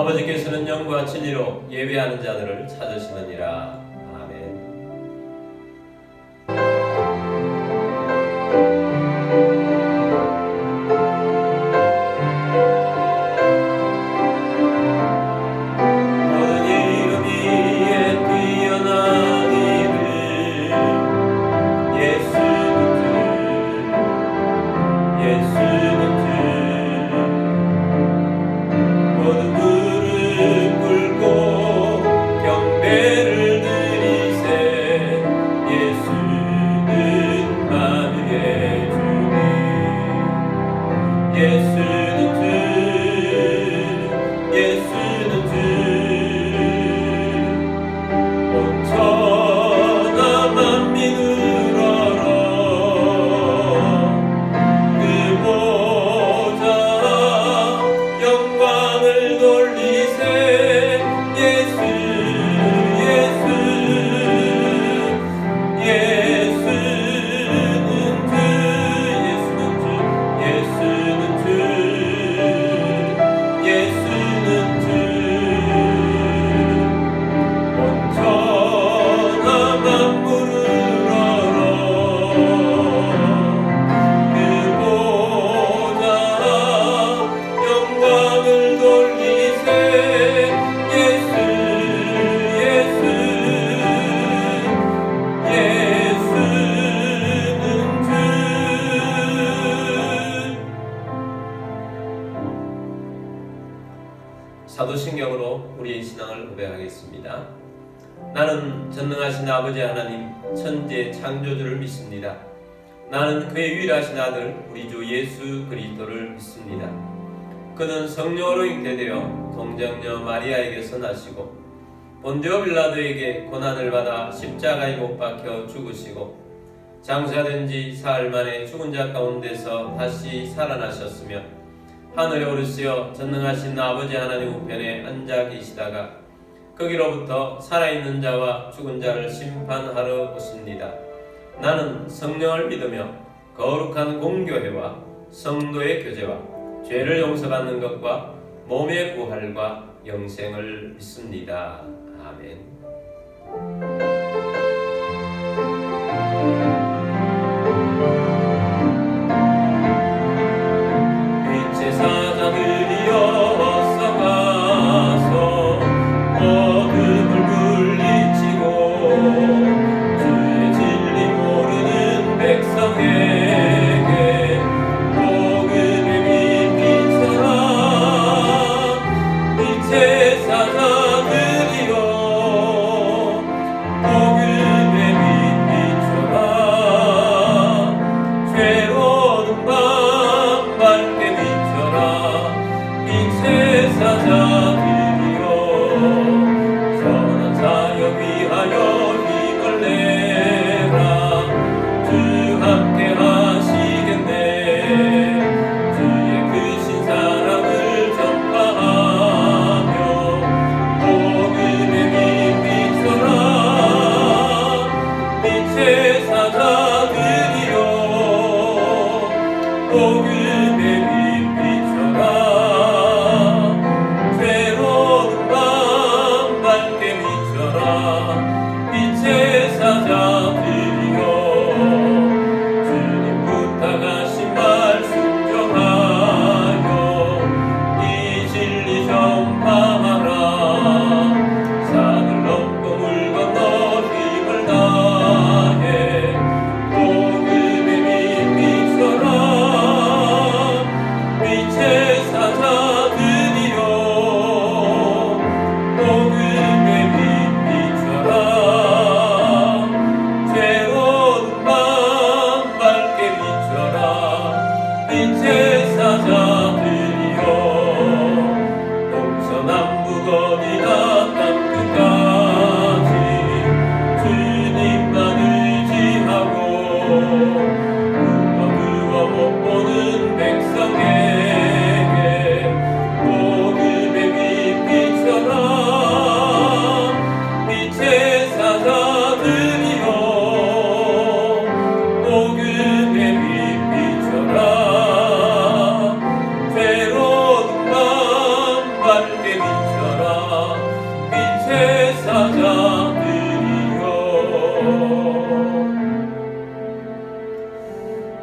아버지께서는 영과 진리로 예배하는 자들을 찾으시느니라. 아멘. 사도신경으로 우리의 신앙을 고백하겠습니다. 나는 전능하신 아버지 하나님 천지의 창조주를 믿습니다. 나는 그의 유일하신 아들 우리 주 예수 그리스도를 믿습니다. 그는 성령으로 잉태되어 동정녀 마리아에게서 나시고 본디오 빌라도에게 고난을 받아 십자가에 못 박혀 죽으시고 장사된 지 사흘 만에 죽은 자 가운데서 다시 살아나셨으며 하늘에 오르시어 전능하신 아버지 하나님 우편에 앉아 계시다가 거기로부터 살아있는 자와 죽은 자를 심판하러 오십니다. 나는 성령을 믿으며 거룩한 공교회와 성도의 교제와 죄를 용서받는 것과 몸의 부활과 영생을 믿습니다. 아멘. 주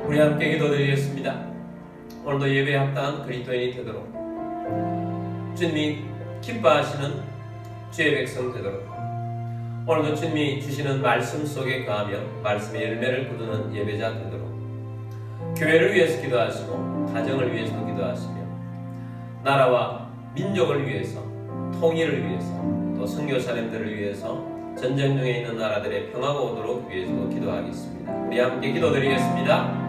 우리 함께 기도드리겠습니다. 오늘도 예배에 합당한 그리스도인이 되도록, 주님이 기뻐하시는 주의 백성 되도록, 오늘도 주님이 주시는 말씀 속에 거하며 말씀의 열매를 거두는 예배자 되도록, 교회를 위해서 기도하시고 가정을 위해서도 기도하시며 나라와 민족을 위해서, 통일을 위해서, 또 선교 사람들을 위해서, 전쟁 중에 있는 나라들의 평화가 오도록 위해서도 기도하겠습니다. 우리 함께 기도드리겠습니다.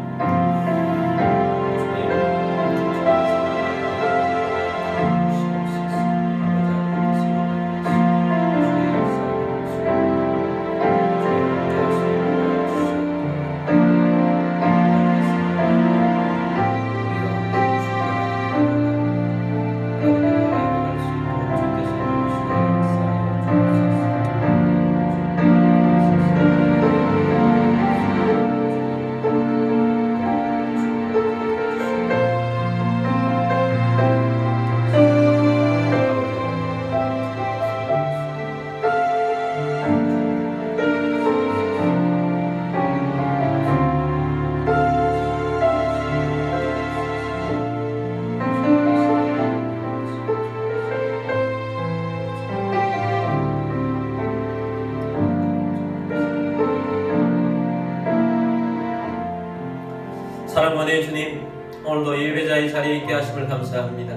사랑하는 주님, 오늘도 예배자의 자리에 있게 하심을 감사합니다.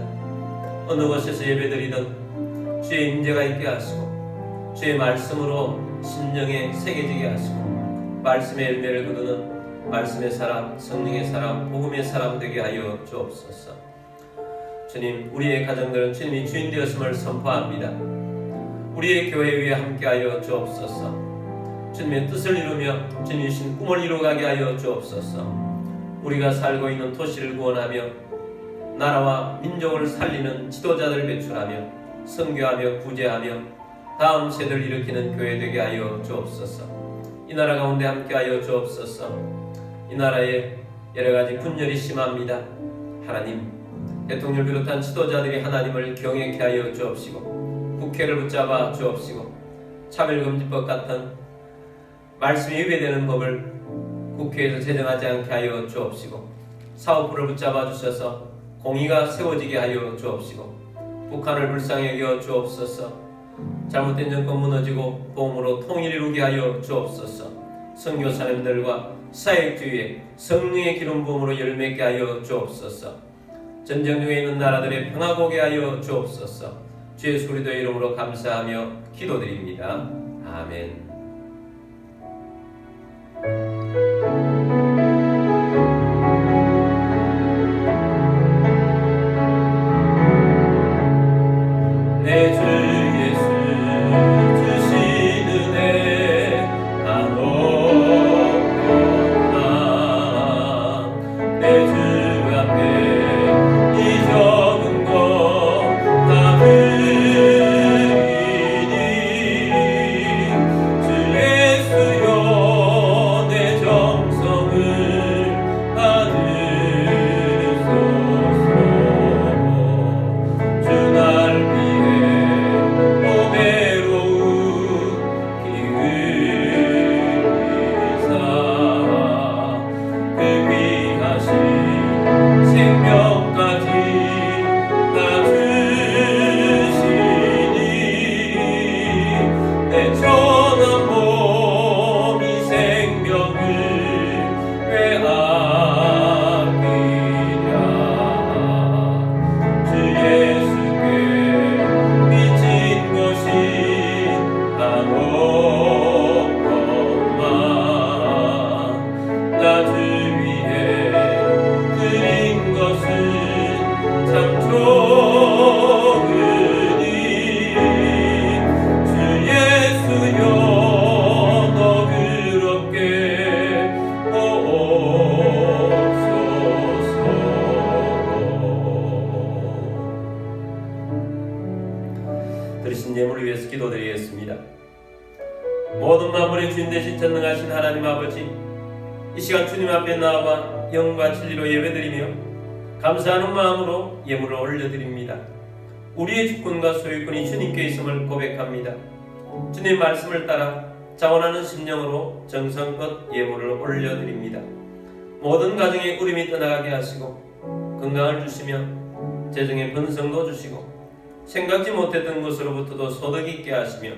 어느 곳에서 예배드리든 주의 임재가 있게 하시고 주의 말씀으로 심령에 새겨지게 하시고 말씀의 열매를 거두는 말씀의 사람, 성령의 사람, 복음의 사람 되게 하여 주옵소서. 주님, 우리의 가정들은 주님이 주인 되었음을 선포합니다. 우리의 교회 위에 함께하여 주옵소서. 주님의 뜻을 이루며 주님이 주신 꿈을 이루어가게 하여 주옵소서. 우리가 살고 있는 도시를 구원하며 나라와 민족을 살리는 지도자들을 배출하며 선교하며 구제하며 다음 세대를 일으키는 교회 되게 하여 주옵소서. 이 나라 가운데 함께하여 주옵소서. 이 나라에 여러가지 분열이 심합니다. 하나님, 대통령을 비롯한 지도자들이 하나님을 경외케 하여 주옵시고 국회를 붙잡아 주옵시고 차별금지법 같은 말씀이 위배되는 법을 국회에서 제정하지 않게 하여 주옵시고 사법부를 붙잡아 주셔서 공의가 세워지게 하여 주옵시고 북한을 불쌍히 여겨 주옵소서. 잘못된 정권 무너지고 복음으로 통일 이루게 하여 주옵소서. 선교 사람들과 사역주의에 성령의 기름 부음으로 열매게 하여 주옵소서. 전쟁 중에 있는 나라들의 평화가 오게 하여 주옵소서. 주의 소리도의 이름으로 감사하며 기도드립니다. 아멘. 내 주 예수 주신 은혜 다 높구나. 내 주 앞에 이 적은 것 다 드리니 주 예수여 내 정성을 받으소서. 주 날 위해 오매로운 기울이사 그 귀하신 생명까지 다 주시니 내 천한 몸이 생명을 왜 아끼랴. 주 예수께 미친 것이 다 높건만 나 주 위해 드린 것은 참 적으니 주 예수여 너 그렇게 보옵소서. 들으신 예물을 위해서 기도드리겠습니다. 모든 만물의 주인 되신 전능하신 하나님 아버지, 이 시간 주님 앞에 나와 영과 진리로 예배드리며 감사하는 마음으로 예물을 올려드립니다. 우리의 주권과 소유권이 주님께 있음을 고백합니다. 주님 말씀을 따라 자원하는 심령으로 정성껏 예물을 올려드립니다. 모든 가정에 울음이 떠나가게 하시고 건강을 주시며 재정의 번성도 주시고 생각지 못했던 것으로부터도 소득 있게 하시며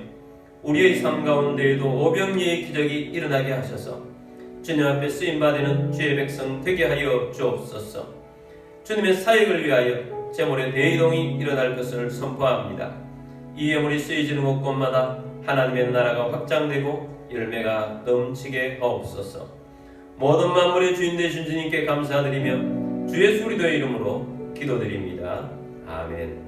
우리의 삶 가운데에도 오병이의 기적이 일어나게 하셔서 주님 앞에 쓰임받는 주의 백성 되게 하여 주옵소서. 주님의 사역을 위하여 재물의 대이동이 일어날 것을 선포합니다. 이 예물이 쓰여지는 곳곳마다 하나님의 나라가 확장되고 열매가 넘치게 하옵소서. 모든 만물의 주인 되신 주님께 감사드리며 주 예수 그리스도의 이름으로 기도드립니다. 아멘.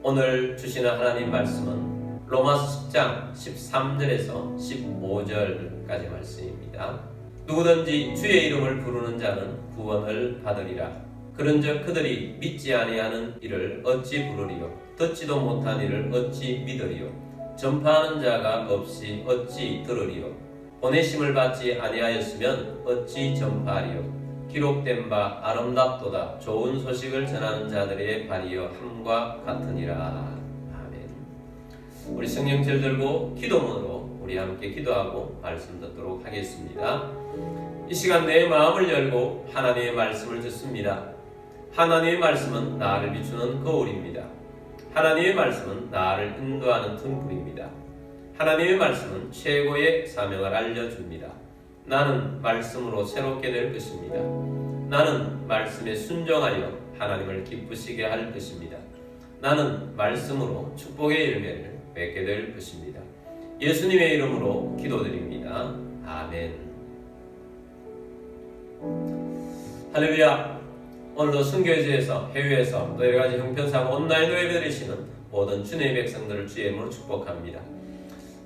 오늘 주시는 하나님 말씀은 로마서 10장 13절에서 15절까지 말씀입니다. 누구든지 주의 이름을 부르는 자는 구원을 받으리라. 그런즉 그들이 믿지 아니하는 이를 어찌 부르리요? 듣지도 못한 이를 어찌 믿으리요? 전파하는 자가 없이 어찌 들으리요? 보내심을 받지 아니하였으면 어찌 전파하리요? 기록된 바 아름답도다 좋은 소식을 전하는 자들의 발이여 함과 같으니라. 아멘. 우리 성령절 들고 기도문으로 우리 함께 기도하고 말씀 듣도록 하겠습니다. 이 시간 내 마음을 열고 하나님의 말씀을 듣습니다. 하나님의 말씀은 나를 비추는 거울입니다. 하나님의 말씀은 나를 인도하는 등불입니다. 하나님의 말씀은 최고의 사명을 알려줍니다. 나는 말씀으로 새롭게 될 것입니다. 나는 말씀에 순종하여 하나님을 기쁘시게 할 것입니다. 나는 말씀으로 축복의 열매를 맺게 될 것입니다. 예수님의 이름으로 기도드립니다. 아멘. 할렐루야. 오늘도 선교제에서 해외에서 또 여러가지 형편상 온라인으로 예배드리시는 모든 주님의 백성들을 주의 이름으로 축복합니다.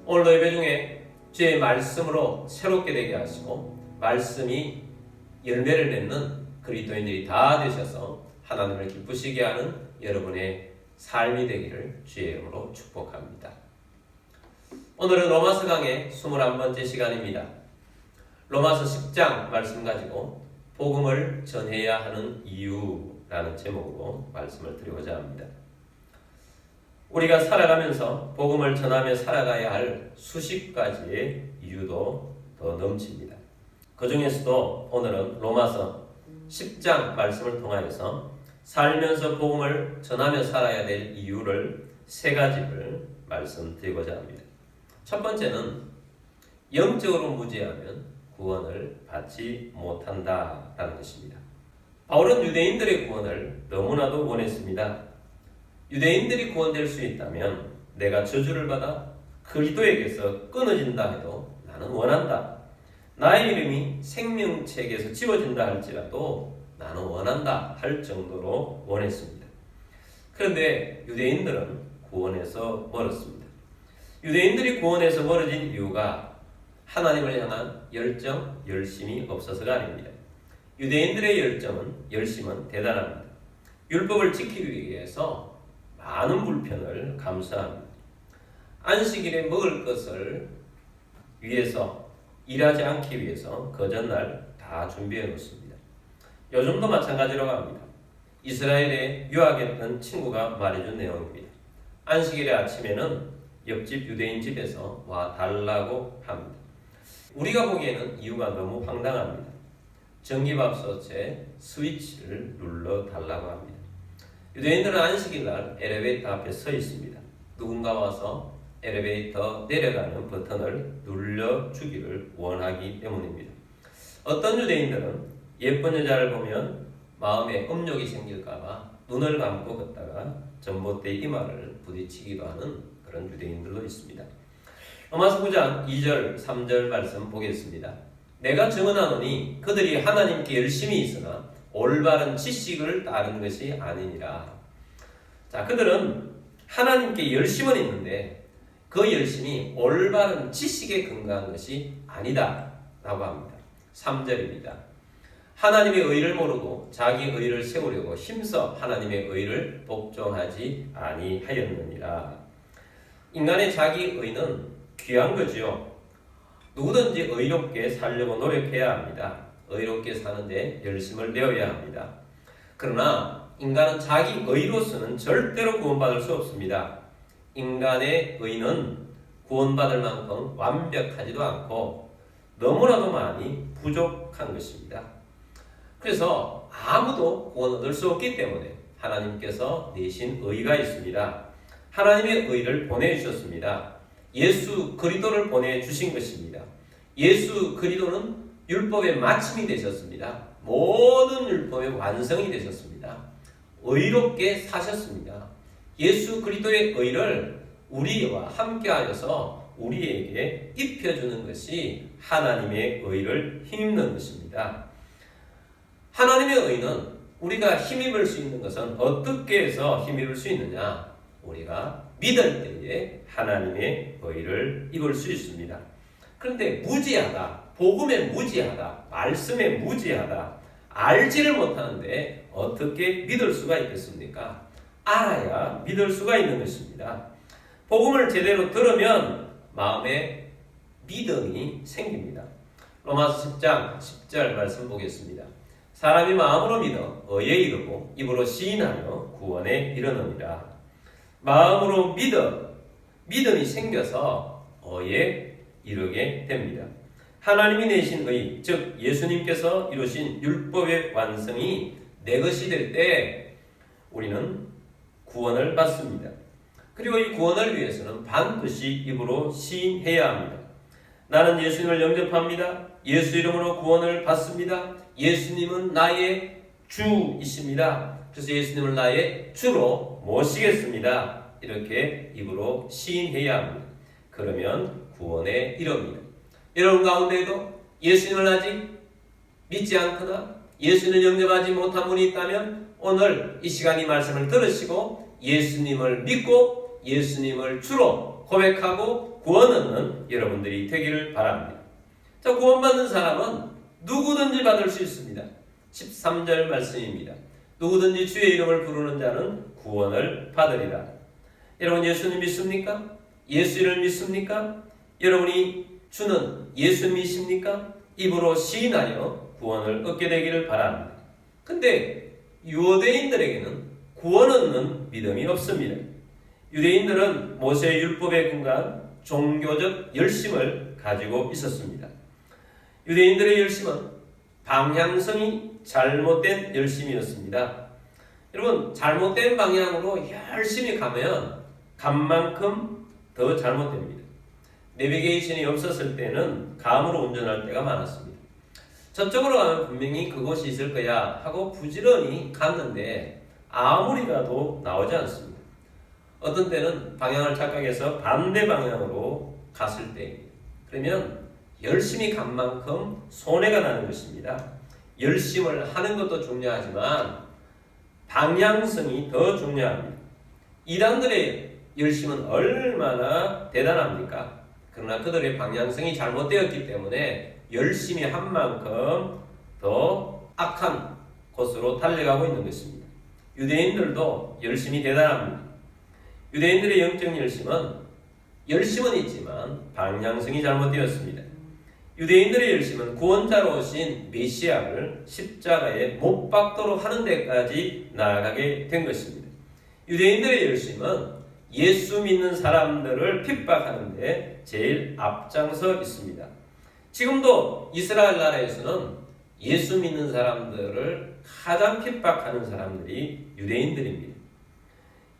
오늘도 예배 중에 주의 말씀으로 새롭게 되게 하시고 말씀이 열매를 맺는 그리스도인들이 다 되셔서 하나님을 기쁘시게 하는 여러분의 삶이 되기를 주의 이름으로 축복합니다. 오늘은 로마서 강의 21번째 시간입니다. 로마서 10장 말씀 가지고 복음을 전해야 하는 이유라는 제목으로 말씀을 드리고자 합니다. 우리가 살아가면서 복음을 전하며 살아가야 할 수십 가지의 이유도 더 넘칩니다. 그 중에서도 오늘은 로마서 10장 말씀을 통하여서 살면서 복음을 전하며 살아야 될 이유를 세 가지를 말씀드리고자 합니다. 첫 번째는 영적으로 무지하면 구원을 받지 못한다라는 것입니다. 바울은 유대인들의 구원을 너무나도 원했습니다. 유대인들이 구원될 수 있다면 내가 저주를 받아 그리스도에게서 끊어진다 해도 나는 원한다. 나의 이름이 생명책에서 지워진다 할지라도 나는 원한다 할 정도로 원했습니다. 그런데 유대인들은 구원에서 멀었습니다. 유대인들이 구원에서 멀어진 이유가 하나님을 향한 열정, 열심이 없어서가 아닙니다. 유대인들의 열심은 대단합니다. 율법을 지키기 위해서 많은 불편을 감수합니다. 안식일에 먹을 것을 위해서 일하지 않기 위해서 그 전날 다 준비해 놓습니다. 요즘도 마찬가지라고 합니다. 이스라엘에 유학했던 친구가 말해준 내용입니다. 안식일의 아침에는 옆집 유대인 집에서 와 달라고 합니다. 우리가 보기에는 이유가 너무 황당합니다. 전기밥솥에 스위치를 눌러 달라고 합니다. 유대인들은 안식일날 엘리베이터 앞에 서 있습니다. 누군가 와서 엘리베이터 내려가는 버튼을 눌러주기를 원하기 때문입니다. 어떤 유대인들은 예쁜 여자를 보면 마음에 음욕이 생길까봐 눈을 감고 걷다가 전봇대 이마를 부딪히기도 하는 그런 유대인들도 있습니다. 로마서 9장 2절 3절 말씀 보겠습니다. 내가 증언하노니 그들이 하나님께 열심히 있으나 올바른 지식을 따른 것이 아니니라. 자, 그들은 하나님께 열심은 있는데 그 열심이 올바른 지식에 근거한 것이 아니다 라고 합니다. 3절입니다. 하나님의 의를 모르고 자기 의를 세우려고 힘써 하나님의 의를 복종하지 아니하였느니라. 인간의 자기 의는 귀한 거지요. 누구든지 의롭게 살려고 노력해야 합니다. 의롭게 사는데 열심을 내어야 합니다. 그러나 인간은 자기 의로서는 절대로 구원받을 수 없습니다. 인간의 의는 구원받을 만큼 완벽하지도 않고 너무나도 많이 부족한 것입니다. 그래서 아무도 구원 얻을 수 없기 때문에 하나님께서 내신 의가 있습니다. 하나님의 의를 보내주셨습니다. 예수 그리스도를 보내주신 것입니다. 예수 그리스도는 율법의 마침이 되셨습니다. 모든 율법의 완성이 되셨습니다. 의롭게 사셨습니다. 예수 그리스도의 의를 우리와 함께하여서 우리에게 입혀주는 것이 하나님의 의를 힘입는 것입니다. 하나님의 의는 우리가 힘입을 수 있는 것은 어떻게 해서 힘입을 수 있느냐? 우리가 믿을 때에 하나님의 의를 입을 수 있습니다. 그런데 무지하다, 복음에 무지하다, 말씀에 무지하다, 알지를 못하는데 어떻게 믿을 수가 있겠습니까? 알아야 믿을 수가 있는 것입니다. 복음을 제대로 들으면 마음에 믿음이 생깁니다. 로마서 10장 10절 말씀 보겠습니다. 사람이 마음으로 믿어 의에 이르고 입으로 시인하여 구원에 이르느니라. 마음으로 믿어 믿음이 생겨서 의에 이르게 됩니다. 하나님이 내신 의, 즉 예수님께서 이루신 율법의 완성이 내 것이 될 때 우리는 구원을 받습니다. 그리고 이 구원을 위해서는 반드시 입으로 시인해야 합니다. 나는 예수님을 영접합니다. 예수 이름으로 구원을 받습니다. 예수님은 나의 주이십니다. 그래서 예수님을 나의 주로 모시겠습니다. 이렇게 입으로 시인해야 합니다. 그러면 구원에 이릅니다. 여러분 가운데에도 예수님을 아직 믿지 않거나 예수님을 영접하지 못한 분이 있다면 오늘 이 시간 이 말씀을 들으시고 예수님을 믿고 예수님을 주로 고백하고 구원 얻는 여러분들이 되기를 바랍니다. 자, 구원받는 사람은 누구든지 받을 수 있습니다. 13절 말씀입니다. 누구든지 주의 이름을 부르는 자는 구원을 받으리라. 여러분 예수님 믿습니까? 예수 이름을 믿습니까? 여러분이 주는 예수 믿습니까? 입으로 시인하여 구원을 얻게 되기를 바랍니다. 근데 유대인들에게는 구원 얻는 믿음이 없습니다. 유대인들은 모세의 율법에 근거한 종교적 열심을 가지고 있었습니다. 유대인들의 열심은 방향성이 잘못된 열심이었습니다. 여러분 잘못된 방향으로 열심히 가면 간 만큼 더 잘못됩니다. 내비게이션이 없었을 때는 감으로 운전할 때가 많았습니다. 저쪽으로 가면 분명히 그곳이 있을 거야 하고 부지런히 갔는데 아무리 가도 나오지 않습니다. 어떤 때는 방향을 착각해서 반대 방향으로 갔을 때 그러면 열심히 간 만큼 손해가 나는 것입니다. 열심을 하는 것도 중요하지만 방향성이 더 중요합니다. 이단들의 열심은 얼마나 대단합니까? 그러나 그들의 방향성이 잘못되었기 때문에 열심히 한 만큼 더 악한 곳으로 달려가고 있는 것입니다. 유대인들도 열심이 대단합니다. 유대인들의 영적 열심은 있지만 방향성이 잘못되었습니다. 유대인들의 열심은 구원자로 오신 메시아를 십자가에 못 박도록 하는 데까지 나아가게 된 것입니다. 유대인들의 열심은 예수 믿는 사람들을 핍박하는 데 제일 앞장서 있습니다. 지금도 이스라엘 나라에서는 예수 믿는 사람들을 가장 핍박하는 사람들이 유대인들입니다.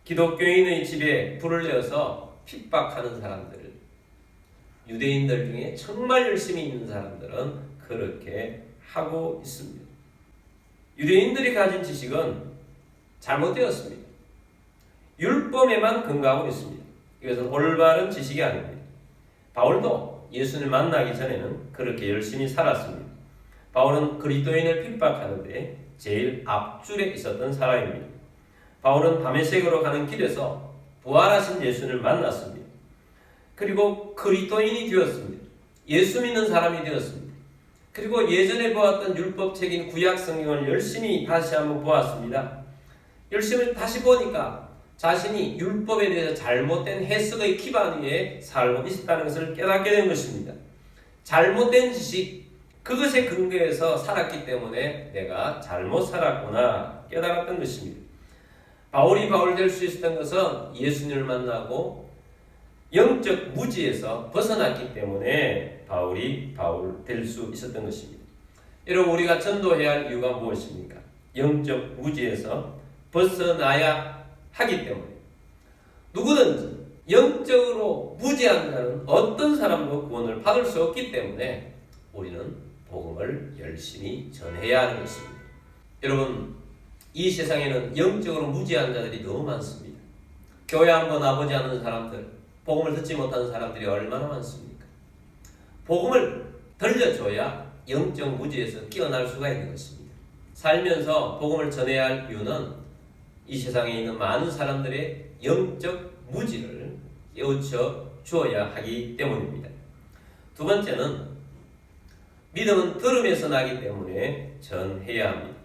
기독교인의 집에 불을 내어서 핍박하는 사람들을 유대인들 중에 정말 열심히 있는 사람들은 그렇게 하고 있습니다. 유대인들이 가진 지식은 잘못되었습니다. 율법에만 근거하고 있습니다. 이것은 올바른 지식이 아닙니다. 바울도 예수를 만나기 전에는 그렇게 열심히 살았습니다. 바울은 그리스도인을 핍박하는데 제일 앞줄에 있었던 사람입니다. 바울은 다메섹으로 가는 길에서 부활하신 예수를 만났습니다. 그리고 그리스도인이 되었습니다. 예수 믿는 사람이 되었습니다. 그리고 예전에 보았던 율법책인 구약 성경을 열심히 다시 한번 보았습니다. 열심히 다시 보니까 자신이 율법에 대해서 잘못된 해석의 기반 위에 살고 있다는 것을 깨닫게 된 것입니다. 잘못된 지식, 그것에 근거해서 살았기 때문에 내가 잘못 살았구나 깨달았던 것입니다. 바울이 바울 될 수 있었던 것은 예수님을 만나고 영적 무지에서 벗어났기 때문에 바울이 바울 될 수 있었던 것입니다. 여러분, 우리가 전도해야 할 이유가 무엇입니까? 영적 무지에서 벗어나야 하기 때문에. 누구든지 영적으로 무지한 자는 어떤 사람도 구원을 받을 수 없기 때문에 우리는 복음을 열심히 전해야 하는 것입니다. 여러분, 이 세상에는 영적으로 무지한 자들이 너무 많습니다. 교회 한번 와보지 않는 사람들, 복음을 듣지 못하는 사람들이 얼마나 많습니까? 복음을 들려줘야 영적 무지에서 깨어날 수가 있는 것입니다. 살면서 복음을 전해야 할 이유는 이 세상에 있는 많은 사람들의 영적 무지를 깨우쳐 주어야 하기 때문입니다. 두 번째는 믿음은 들음에서 나기 때문에 전해야 합니다.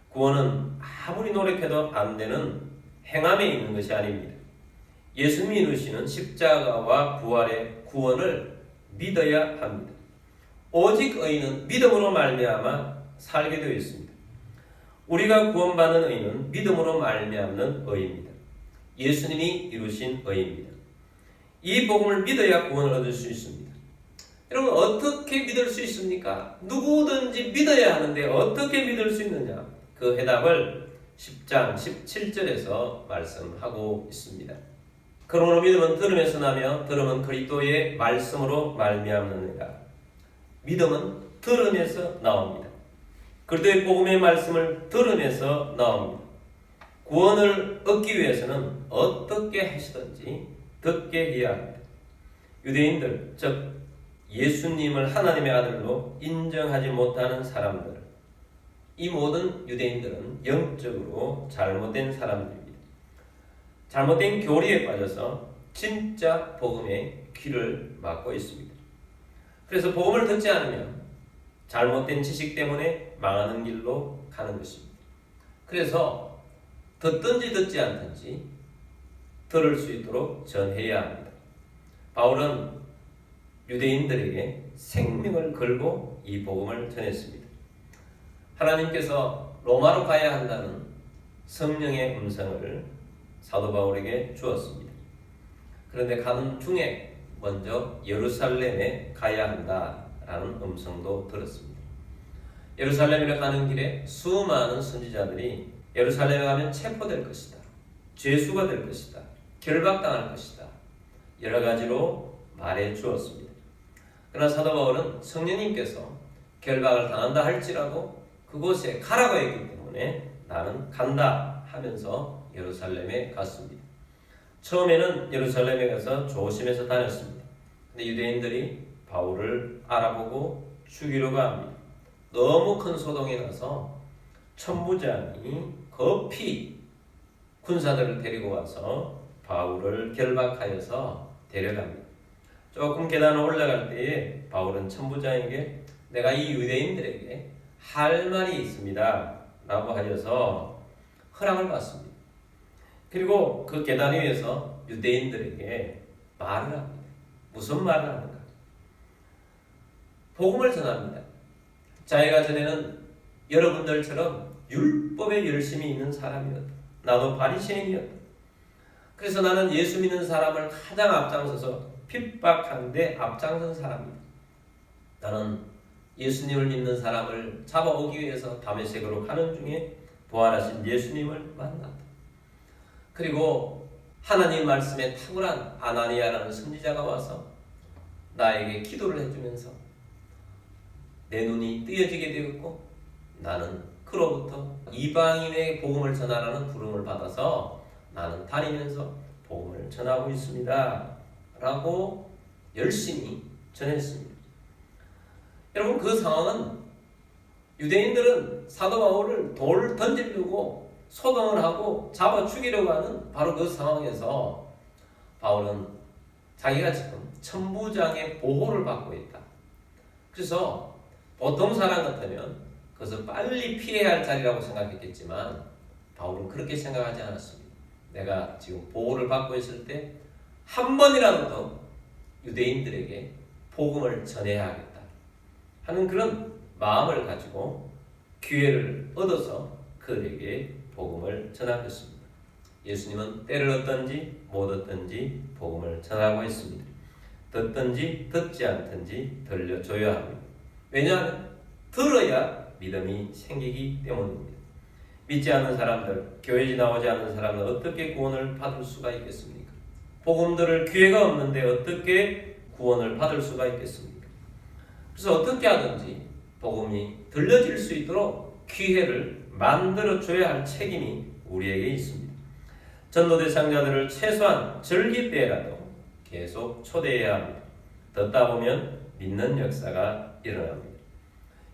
구원은 아무리 노력해도 안 되는 행함에 있는 것이 아닙니다. 예수님이 이루시는 십자가와 부활의 구원을 믿어야 합니다. 오직 의인은 믿음으로 말미암아 살게 되어 있습니다. 우리가 구원받는 의인은 믿음으로 말미암는 의입니다. 예수님이 이루신 의입니다. 이 복음을 믿어야 구원을 얻을 수 있습니다. 여러분, 어떻게 믿을 수 있습니까? 누구든지 믿어야 하는데 어떻게 믿을 수 있느냐? 그 해답을 10장 17절에서 말씀하고 있습니다. 그러므로 믿음은 들음에서 나며 들음은 그리스도의 말씀으로 말미암느니라. 믿음은 들음에서 나옵니다. 그리스도의 복음의 말씀을 들음에서 나옵니다. 구원을 얻기 위해서는 어떻게 하시든지 듣게 해야 합니다. 유대인들, 즉 예수님을 하나님의 아들로 인정하지 못하는 사람들, 이 모든 유대인들은 영적으로 잘못된 사람들입니다. 잘못된 교리에 빠져서 진짜 복음의 귀를 막고 있습니다. 그래서 복음을 듣지 않으면 잘못된 지식 때문에 망하는 길로 가는 것입니다. 그래서 듣든지 듣지 않든지 들을 수 있도록 전해야 합니다. 바울은 유대인들에게 생명을 걸고 이 복음을 전했습니다. 하나님께서 로마로 가야 한다는 성령의 음성을 사도 바울에게 주었습니다. 그런데 가는 중에 먼저 예루살렘에 가야 한다라는 음성도 들었습니다. 예루살렘에 가는 길에 수많은 선지자들이 예루살렘에 가면 체포될 것이다, 죄수가 될 것이다, 결박당할 것이다, 여러 가지로 말해 주었습니다. 그러나 사도 바울은 성령님께서 결박을 당한다 할지라도 그곳에 가라고 했기 때문에 나는 간다 하면서 예루살렘에 갔습니다. 처음에는 예루살렘에 가서 조심해서 다녔습니다. 근데 유대인들이 바울을 알아보고 죽이려고 합니다. 너무 큰 소동이 나서 천부장이 급히 군사들을 데리고 와서 바울을 결박하여서 데려갑니다. 조금 계단을 올라갈 때에 바울은 천부장에게 내가 이 유대인들에게 할 말이 있습니다 라고 하여서 허락을 받습니다. 그리고 그 계단 위에서 유대인들에게 말을 합니다. 무슨 말을 하는가? 복음을 전합니다. 자기가 전에는 여러분들처럼 율법에 열심히 있는 사람이었다. 나도 바리새인이었다. 그래서 나는 예수 믿는 사람을 가장 앞장서서 핍박하는데 앞장선 사람이다. 나는 예수님을 믿는 사람을 잡아오기 위해서 다메섹으로 가는 중에 부활하신 예수님을 만났다. 그리고 하나님 말씀에 탁월한 아나니아라는 선지자가 와서 나에게 기도를 해주면서 내 눈이 뜨여지게 되었고 나는 그로부터 이방인의 복음을 전하라는 부름을 받아서 나는 다니면서 복음을 전하고 있습니다 라고 열심히 전했습니다. 여러분, 그 상황은 유대인들은 사도 바울을 돌을 던지려고 소동을 하고 잡아 죽이려고 하는 바로 그 상황에서 바울은 자기가 지금 천부장의 보호를 받고 있다. 그래서 보통 사람 같으면 그것을 빨리 피해야 할 자리라고 생각했겠지만 바울은 그렇게 생각하지 않았습니다. 내가 지금 보호를 받고 있을 때 한 번이라도 더 유대인들에게 복음을 전해야 하겠다 하는 그런 마음을 가지고 기회를 얻어서 그들에게 복음을 전한 것입니다. 예수님은 때를 얻든지 못 얻든지 복음을 전하고 있습니다. 듣든지 듣지 않든지 들려줘야 합니다. 왜냐하면 들어야 믿음이 생기기 때문입니다. 믿지 않는 사람들, 교회에 나오지 않는 사람은 어떻게 구원을 받을 수가 있겠습니까? 복음 들을 기회가 없는데 어떻게 구원을 받을 수가 있겠습니까? 그래서 어떻게 하든지 복음이 들려질 수 있도록 기회를 만들어줘야 할 책임이 우리에게 있습니다. 전도 대상자들을 최소한 절기 때라도 계속 초대해야 합니다. 듣다 보면 믿는 역사가 일어납니다.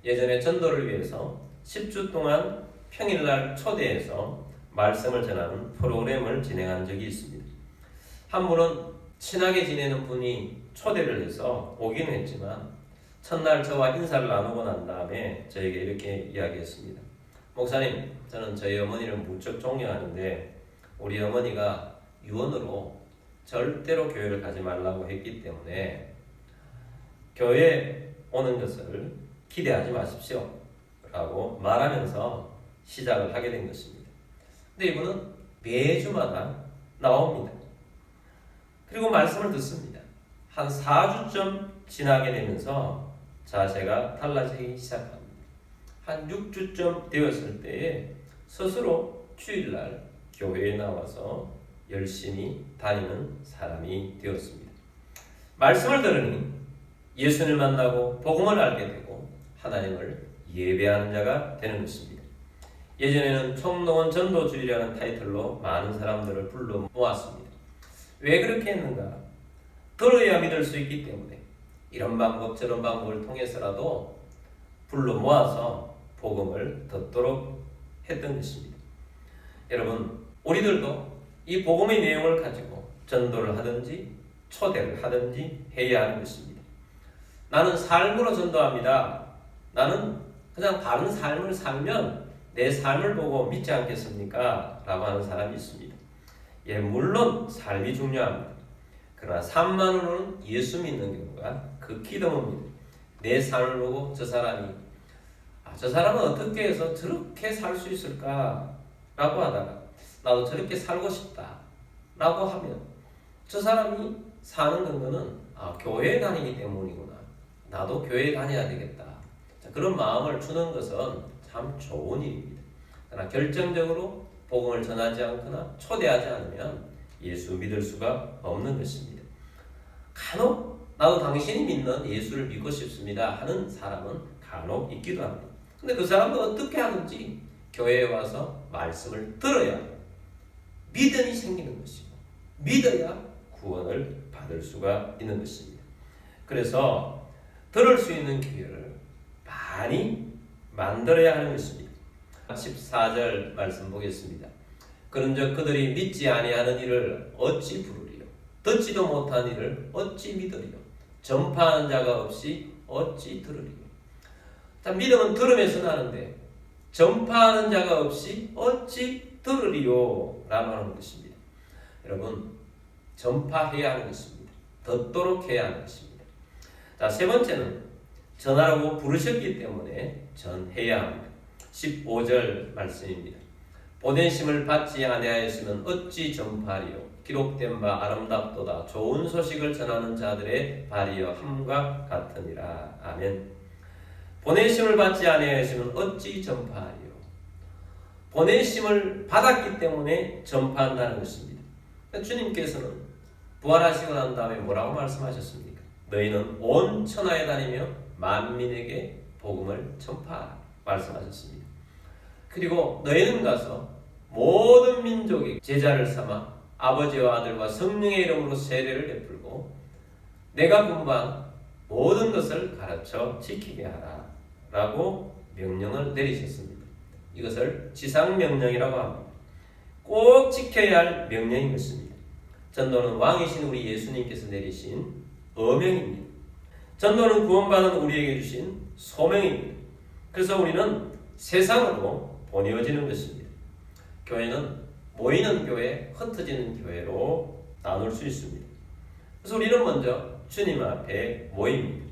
예전에 전도를 위해서 10주 동안 평일날 초대해서 말씀을 전하는 프로그램을 진행한 적이 있습니다. 한 분은 친하게 지내는 분이 초대를 해서 오기는 했지만 첫날 저와 인사를 나누고 난 다음에 저에게 이렇게 이야기했습니다. 목사님, 저는 저희 어머니를 무척 존경하는데 우리 어머니가 유언으로 절대로 교회를 가지 말라고 했기 때문에 교회에 오는 것을 기대하지 마십시오 라고 말하면서 시작을 하게 된 것입니다. 근데 이분은 매주마다 나옵니다. 그리고 말씀을 듣습니다. 한 4주쯤 지나게 되면서 자세가 달라지기 시작합니다. 한 6주쯤 되었을 때에 스스로 주일날 교회에 나와서 열심히 다니는 사람이 되었습니다. 말씀을 들으니 예수를 만나고 복음을 알게 되고 하나님을 예배하는 자가 되는 것입니다. 예전에는 총동원 전도주의라는 타이틀로 많은 사람들을 불러 모았습니다. 왜 그렇게 했는가? 들어야 믿을 수 있기 때문에 이런 방법 저런 방법을 통해서라도 불러 모아서 복음을 듣도록 했던 것입니다. 여러분, 우리들도 이 복음의 내용을 가지고 전도를 하든지 초대를 하든지 해야 하는 것입니다. 나는 삶으로 전도합니다. 나는 그냥 다른 삶을 살면 내 삶을 보고 믿지 않겠습니까? 라고 하는 사람이 있습니다. 예, 물론 삶이 중요합니다. 그러나 삶만으로는 예수 믿는 경우가 극히 드뭅니다. 내 삶을 보고 저 사람은 어떻게 해서 저렇게 살 수 있을까? 라고 하다가 나도 저렇게 살고 싶다 라고 하면 저 사람이 사는 근거는 교회에 다니기 때문이구나. 나도 교회에 다녀야 되겠다. 그런 마음을 주는 것은 참 좋은 일입니다. 그러나 결정적으로 복음을 전하지 않거나 초대하지 않으면 예수 믿을 수가 없는 것입니다. 간혹 나도 당신이 믿는 예수를 믿고 싶습니다 하는 사람은 간혹 있기도 합니다. 근데 그 사람은 어떻게 하든지 교회에 와서 말씀을 들어야 믿음이 생기는 것이고 믿어야 구원을 받을 수가 있는 것입니다. 그래서 들을 수 있는 기회를 많이 만들어야 하는 것입니다. 14절 말씀 보겠습니다. 그런즉 그들이 믿지 아니하는 이를 어찌 부르리요? 듣지도 못한 이를 어찌 믿으리요? 전파하는 자가 없이 어찌 들으리요? 자, 믿음은 들으면서 나는데 전파하는 자가 없이 어찌 들으리요? 라고 하는 것입니다. 여러분, 전파해야 하는 것입니다. 듣도록 해야 하는 것입니다. 자, 세 번째는 전하라고 부르셨기 때문에 전해야 합니다. 15절 말씀입니다. 보내심을 받지 아니하였으면 어찌 전파하리요? 기록된 바 아름답도다. 좋은 소식을 전하는 자들의 발이여 함과 같으니라. 아멘. 보내심을 받지 아니하였으면 어찌 전파하리요? 보내심을 받았기 때문에 전파한다는 것입니다. 주님께서는 부활하시고 난 다음에 뭐라고 말씀하셨습니까? 너희는 온 천하에 다니며 만민에게 복음을 전파하라 말씀하셨습니다. 그리고 너희는 가서 모든 민족의 제자를 삼아 아버지와 아들과 성령의 이름으로 세례를 베풀고 내가 분부한 모든 것을 가르쳐 지키게 하라 라고 명령을 내리셨습니다. 이것을 지상명령이라고 합니다. 꼭 지켜야 할 명령인 것입니다. 전도는 왕이신 우리 예수님께서 내리신 어명입니다. 전도는 구원받은 우리에게 주신 소명입니다. 그래서 우리는 세상으로 보내어지는 것입니다. 교회는 모이는 교회, 흩어지는 교회로 나눌 수 있습니다. 그래서 우리는 먼저 주님 앞에 모입니다.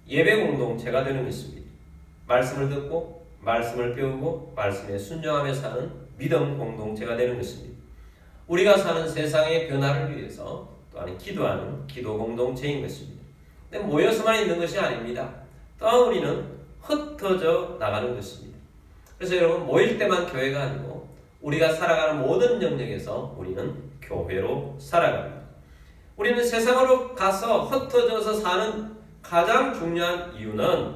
예배 공동체가 되는 것입니다. 말씀을 듣고 말씀을 배우고 말씀에 순종하며 사는 믿음 공동체가 되는 것입니다. 우리가 사는 세상의 변화를 위해서 또한 기도하는 기도 공동체인 것입니다. 근데 모여서만 있는 것이 아닙니다. 또한 우리는 흩어져 나가는 것입니다. 그래서 여러분, 모일 때만 교회가 아니고 우리가 살아가는 모든 영역에서 우리는 교회로 살아갑니다. 우리는 세상으로 가서 흩어져서 사는 가장 중요한 이유는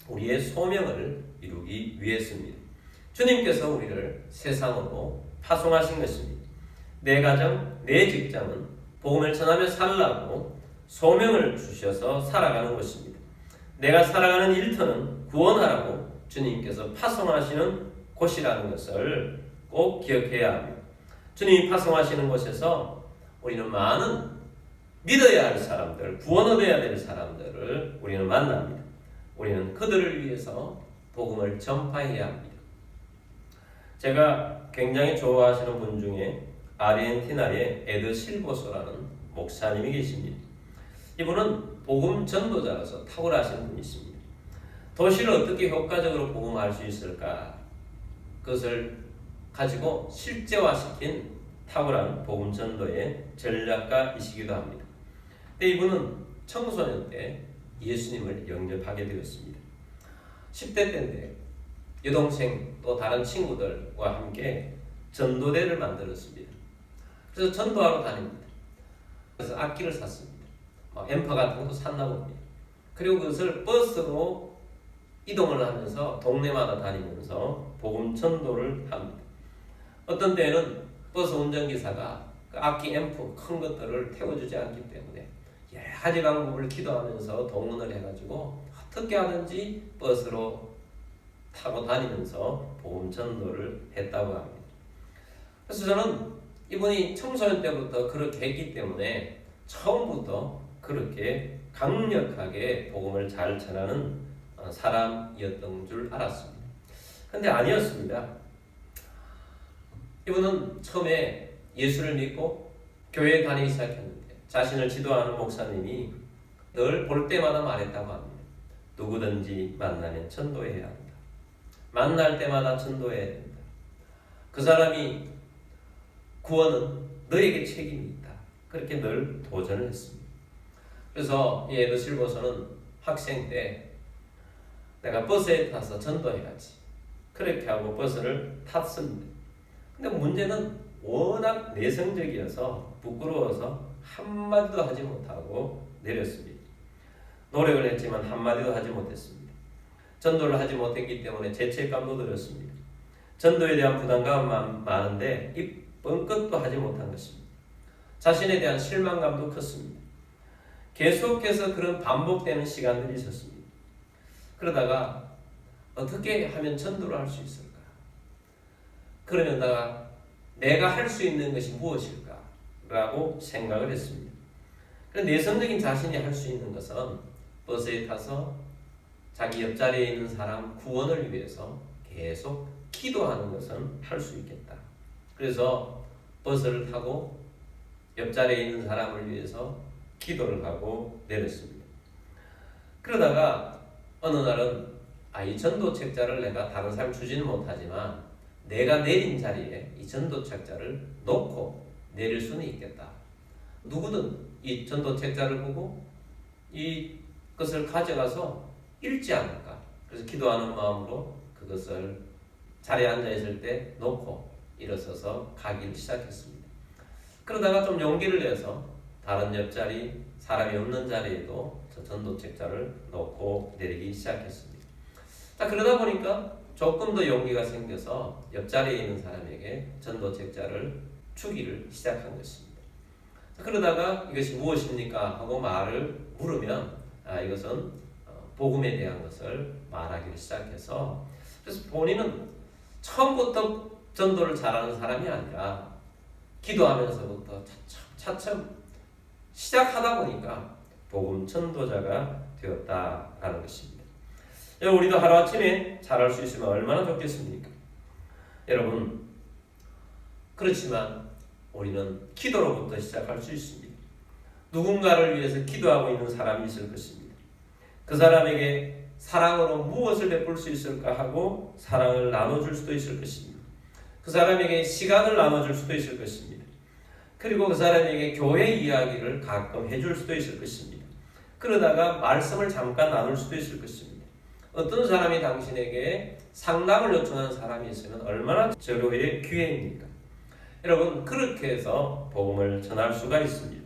우리의 소명을 이루기 위해서입니다. 주님께서 우리를 세상으로 파송하신 것입니다. 내 가정, 내 직장은 복음을 전하며 살라고 소명을 주셔서 살아가는 것입니다. 내가 살아가는 일터는 구원하라고 주님께서 파송하시는 곳이라는 것을 꼭 기억해야 합니다. 주님이 파송하시는 곳에서 우리는 많은 믿어야 할 사람들, 구원 얻어야 될 사람들을 우리는 만납니다. 우리는 그들을 위해서 복음을 전파해야 합니다. 제가 굉장히 좋아하시는 분 중에 아르헨티나의 에드 실보소라는 목사님이 계십니다. 이분은 복음 전도자로서 탁월하신 분이십니다. 도시를 어떻게 효과적으로 복음할 수 있을까? 그것을 가지고 실제화시킨 탁월한 복음 전도의 전략가이시기도 합니다. 근데 이분은 청소년 때 예수님을 영접하게 되었습니다. 10대 때인데 여동생 또 다른 친구들과 함께 전도대를 만들었습니다. 그래서 전도하러 다닙니다. 그래서 악기를 샀습니다. 앰프 같은 것도 샀나 봅니다. 그리고 그것을 버스로 이동을 하면서 동네마다 다니면서 복음 전도를 합니다. 어떤 때는 버스 운전기사가 그 악기 앰프 큰 것들을 태워주지 않기 때문에 여러 가지 방법을 기도하면서 동원을 해가지고 어떻게 하든지 버스로 타고 다니면서 복음 전도를 했다고 합니다. 그래서 저는 이분이 청소년 때부터 그렇게 했기 때문에 처음부터 그렇게 강력하게 복음을 잘 전하는 사람이었던 줄 알았습니다. 근데 아니었습니다. 이분은 처음에 예수를 믿고 교회에 다니기 시작했는데 자신을 지도하는 목사님이 늘 볼 때마다 말했다고 합니다. 누구든지 만나면 전도해야 한다. 만날 때마다 전도해야 된다. 그 사람이 구원은 너에게 책임이 있다. 그렇게 늘 도전을 했습니다. 그래서 이 에드 실버서는 학생 때 내가 버스에 타서 전도해야지. 그렇게 하고 버스를 탔습니다. 근데 문제는 워낙 내성적이어서 부끄러워서 한마디도 하지 못하고 내렸습니다. 노력을 했지만 한마디도 하지 못했습니다. 전도를 하지 못했기 때문에 죄책감도 들었습니다. 전도에 대한 부담감은 많은데 이 뻥끗도 하지 못한 것입니다. 자신에 대한 실망감도 컸습니다. 계속해서 그런 반복되는 시간들이 있었습니다. 그러다가 어떻게 하면 전도를 할 수 있을까? 그러면 내가 할 수 있는 것이 무엇일까? 라고 생각을 했습니다. 내성적인 자신이 할 수 있는 것은 버스에 타서 자기 옆자리에 있는 사람 구원을 위해서 계속 기도하는 것은 할 수 있겠다. 그래서 버스를 타고 옆자리에 있는 사람을 위해서 기도를 하고 내렸습니다. 그러다가 어느 날은 이 전도 책자를 내가 다른 사람 주지는 못하지만 내가 내린 자리에 이 전도 책자를 놓고 내릴 수는 있겠다. 누구든 이 전도 책자를 보고 이것을 가져가서 읽지 않을까. 그래서 기도하는 마음으로 그것을 자리에 앉아 있을 때 놓고 일어서서 가기를 시작했습니다. 그러다가 좀 용기를 내서 다른 옆자리 사람이 없는 자리에도 저 전도 책자를 놓고 내리기 시작했습니다. 그러다 보니까 조금 더 용기가 생겨서 옆자리에 있는 사람에게 전도 책자를 주기를 시작한 것입니다. 그러다가 이것이 무엇입니까? 하고 말을 물으면 이것은 복음에 대한 것을 말하기를 시작해서 그래서 본인은 처음부터 전도를 잘하는 사람이 아니라 기도하면서부터 차츰 시작하다 보니까 복음 전도자가 되었다라는 것입니다. 우리도 하루아침에 잘할 수 있으면 얼마나 좋겠습니까? 여러분, 그렇지만 우리는 기도로부터 시작할 수 있습니다. 누군가를 위해서 기도하고 있는 사람이 있을 것입니다. 그 사람에게 사랑으로 무엇을 베풀 수 있을까 하고 사랑을 나눠줄 수도 있을 것입니다. 그 사람에게 시간을 나눠줄 수도 있을 것입니다. 그리고 그 사람에게 교회 이야기를 가끔 해줄 수도 있을 것입니다. 그러다가 말씀을 잠깐 나눌 수도 있을 것입니다. 어떤 사람이 당신에게 상담을 요청하는 사람이 있으면 얼마나 절호의 기회입니까? 여러분, 그렇게 해서 복음을 전할 수가 있습니다.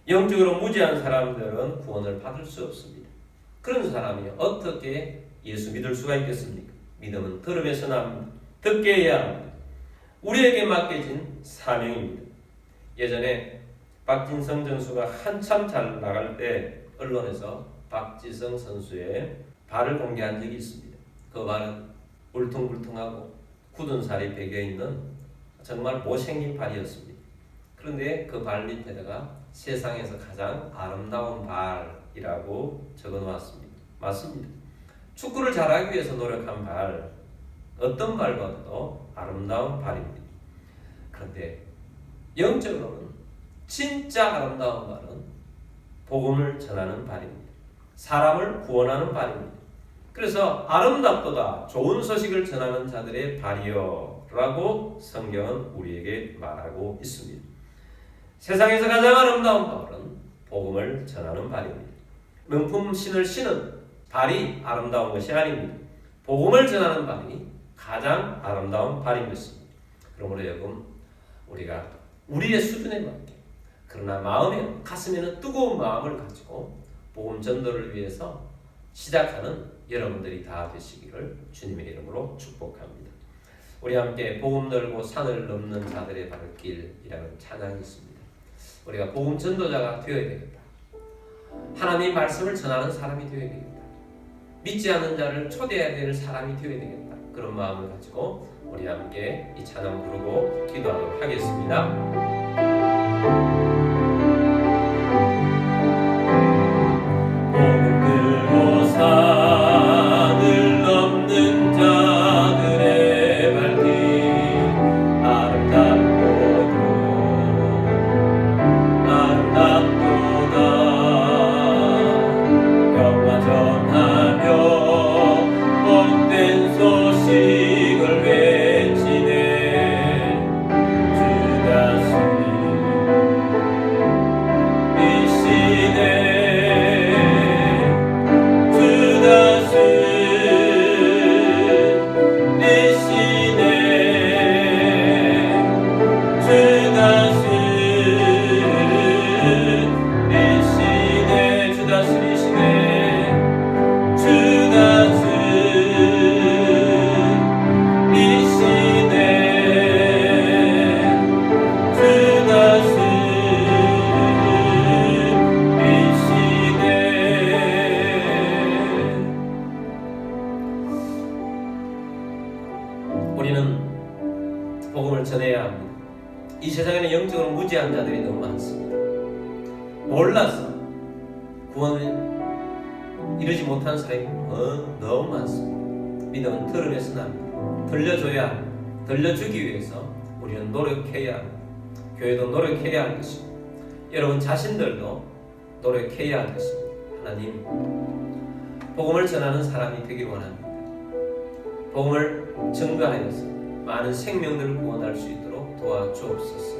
영적으로 무지한 사람들은 구원을 받을 수 없습니다. 그런 사람이 어떻게 예수 믿을 수가 있겠습니까? 믿음은 들음에서 납니다. 듣게 해야 합니다. 우리에게 맡겨진 사명입니다. 예전에 박진성 선수가 한참 잘 나갈 때 언론에서 박지성 선수의 발을 공개한 적이 있습니다. 그 발은 울퉁불퉁하고 굳은 살이 배겨있는 정말 못생긴 발이었습니다. 그런데 그 발 밑에다가 세상에서 가장 아름다운 발이라고 적어놓았습니다. 맞습니다. 축구를 잘하기 위해서 노력한 발, 어떤 발보다도 아름다운 발입니다. 그런데 영적으로는 진짜 아름다운 발은 복음을 전하는 발입니다. 사람을 구원하는 발입니다. 그래서 아름답도다 좋은 소식을 전하는 자들의 발이요 라고 성경은 우리에게 말하고 있습니다. 세상에서 가장 아름다운 발은 복음을 전하는 발입니다. 명품 신을 신은 발이 아름다운 것이 아닙니다. 복음을 전하는 발이 가장 아름다운 발인 것입니다. 그러므로 여러분, 우리가 우리의 수준에 맞게, 그러나 마음에, 가슴에는 뜨거운 마음을 가지고 복음 전도를 위해서 시작하는 여러분들이 다 되시기를 주님의 이름으로 축복합니다. 우리 함께 복음 들고 산을 넘는 자들의 발길이라는 찬양이 있습니다. 우리가 복음 전도자가 되어야 되겠다. 하나님의 말씀을 전하는 사람이 되어야 되겠다. 믿지 않는 자를 초대해야 될 사람이 되어야 되겠다. 그런 마음을 가지고 우리 함께 이 찬양 부르고 기도하도록 하겠습니다. 산을 넘는 자들의 발길 아름답도다 영화 전하며 복된 소식을 외치네 주 다스리시네 우리는 복음을 전해야 합니다. 이 세상에는 영적으로 무지한 자들이 너무 많습니다. 몰라서 구원을 이루지 못하는 사람이 너무 많습니다. 믿음은 들음에서 납니다. 들려줘야 합니다. 들려주기 위해서 우리는 노력해야 합니다. 교회도 노력해야 할 것이고 여러분 자신들도 노력해야 할 것입니다. 하나님, 복음을 전하는 사람이 되길 원합니다. 복음을 증거하여서 많은 생명들을 구원할 수 있도록 도와주옵소서.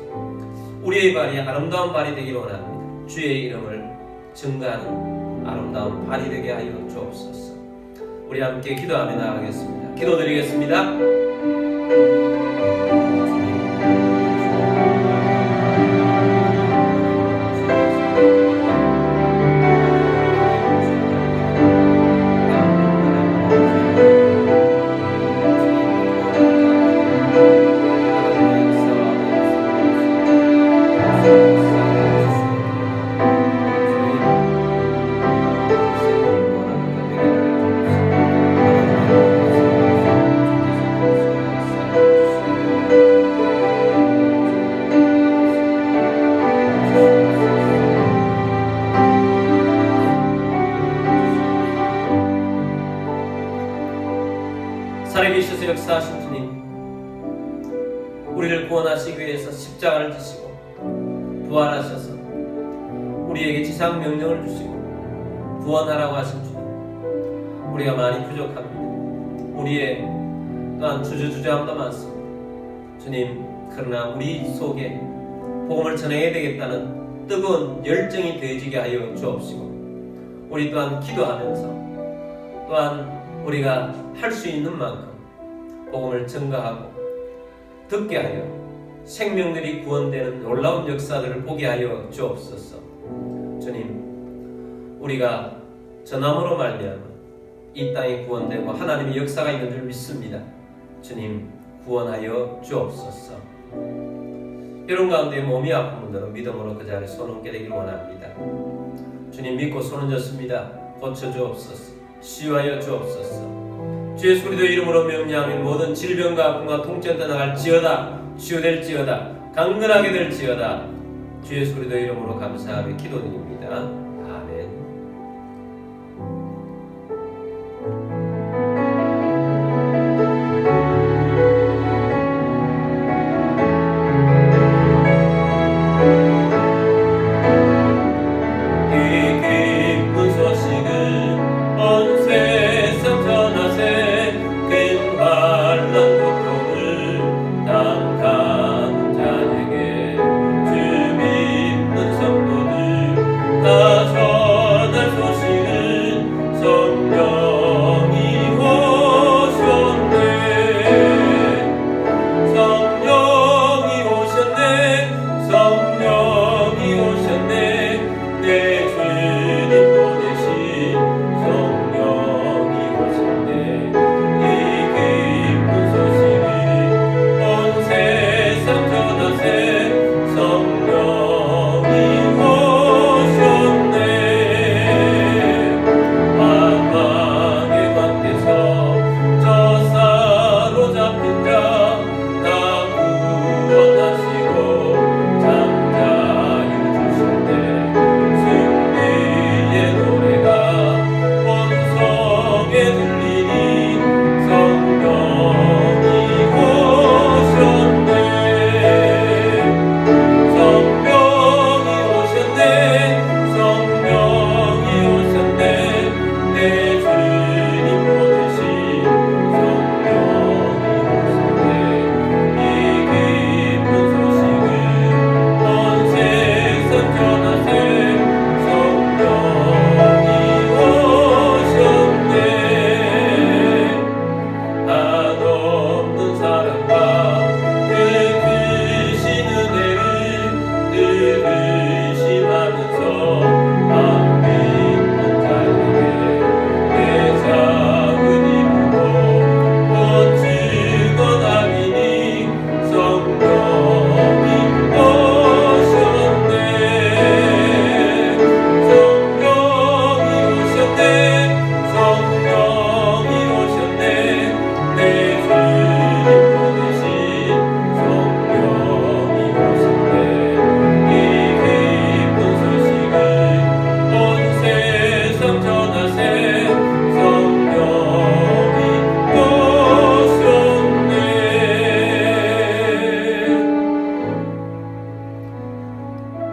우리의 발이 아름다운 발이 되길 원합니다. 주의 이름을 증거하는 아름다운 발이 되게 하여 주옵소서. 우리 함께 기도하며 나아가겠습니다. 기도드리겠습니다. 살아계셔서 역사하신 주님, 우리를 구원하시기 위해서 십자가를 지시고 부활하셔서 우리에게 지상 명령을 주시고 구원하라고 하신 주님, 우리가 많이 부족합니다. 우리의 또한 주저함도 많습니다. 주님, 그러나 우리 속에 복음을 전해야 되겠다는 뜨거운 열정이 되어지게 하여 주옵시고 우리 또한 기도하면서 또한 우리가 할 수 있는 만큼 복음을 전가하고 듣게 하여 생명들이 구원되는 놀라운 역사들을 보게 하여 주옵소서. 주님, 우리가 전함으로 말미암아 이 땅이 구원되고 하나님의 역사가 있는 줄 믿습니다. 주님, 구원하여 주옵소서. 여러분 가운데 몸이 아픈 분들은 믿음으로 그 자리에 손 얹게 되길 원합니다. 주님, 믿고 손 얹었습니다. 고쳐 주옵소서. 치유하여 주옵소서. 주 예수 그리스도의 이름으로 명령하는 모든 질병과 아픔과 통증 떠나갈지어다. 치유될지어다. 강건하게 될지어다. 주 예수 그리스도의 이름으로 감사하며 기도드립니다. 아멘.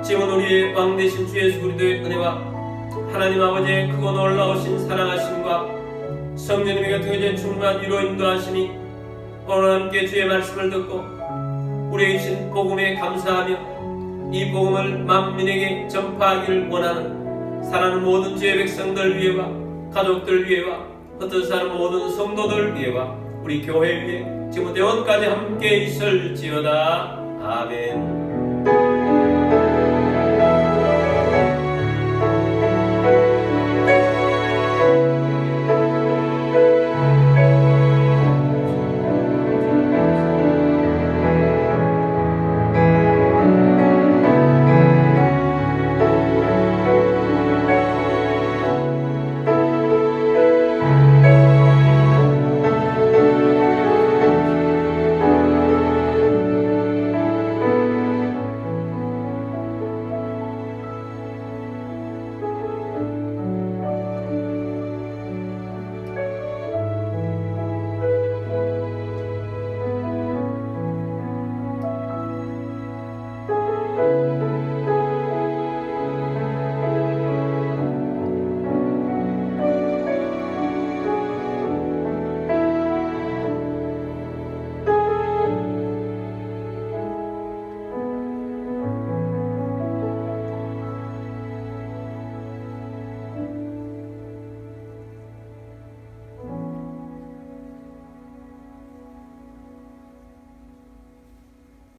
지금은 우리의 왕 되신 주 예수 그리스도의 은혜와 하나님 아버지의 크고 놀라우신 사랑하심과 성령님의 같은 충만한 위로 인도하심이 오늘 함께 주의 말씀을 듣고 우리에게 주신 복음에 감사하며 이 복음을 만민에게 전파하기를 원하는 사랑하는 모든 주의 백성들 위해와 가족들 위해와 흩어진 모든 성도들 위해와 우리 교회 위에 지금부터 영원까지 함께 있을지어다. 아멘.